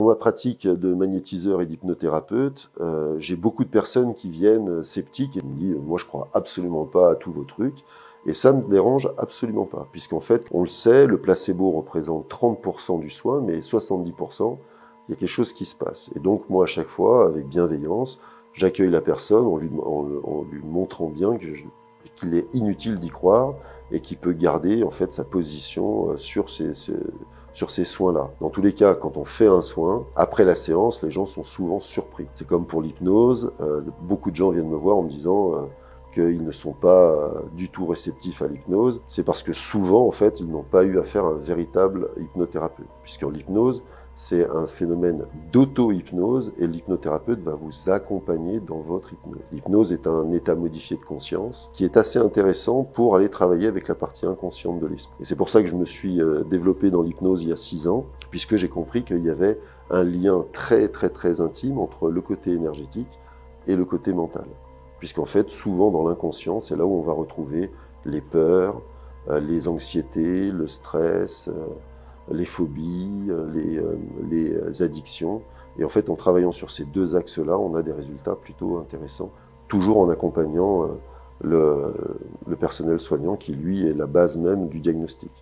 ma pratique de magnétiseur et d'hypnothérapeute, j'ai beaucoup de personnes qui viennent sceptiques et me disent « moi je crois absolument pas à tous vos trucs ». Et ça ne me dérange absolument pas, puisqu'en fait, on le sait, le placebo représente 30% du soin, mais 70%, il y a quelque chose qui se passe. Et donc moi, à chaque fois, avec bienveillance, j'accueille la personne en lui montrant bien qu'il est inutile d'y croire et qu'il peut garder en fait sa position sur ces soins-là. Dans tous les cas, quand on fait un soin, après la séance, les gens sont souvent surpris. C'est comme pour l'hypnose, beaucoup de gens viennent me voir en me disant qu'ils ne sont pas du tout réceptifs à l'hypnose. C'est parce que souvent, en fait, ils n'ont pas eu affaire à un véritable hypnothérapeute. Puisque l'hypnose, c'est un phénomène d'auto-hypnose et l'hypnothérapeute va vous accompagner dans votre hypnose. L'hypnose est un état modifié de conscience qui est assez intéressant pour aller travailler avec la partie inconsciente de l'esprit. Et c'est pour ça que je me suis développé dans l'hypnose il y a 6 ans, puisque j'ai compris qu'il y avait un lien très très très intime entre le côté énergétique et le côté mental. Puisqu'en fait, souvent dans l'inconscient, c'est là où on va retrouver les peurs, les anxiétés, le stress, les phobies, les addictions. Et en fait, en travaillant sur ces deux axes-là, on a des résultats plutôt intéressants, toujours en accompagnant le personnel soignant qui, lui, est la base même du diagnostic.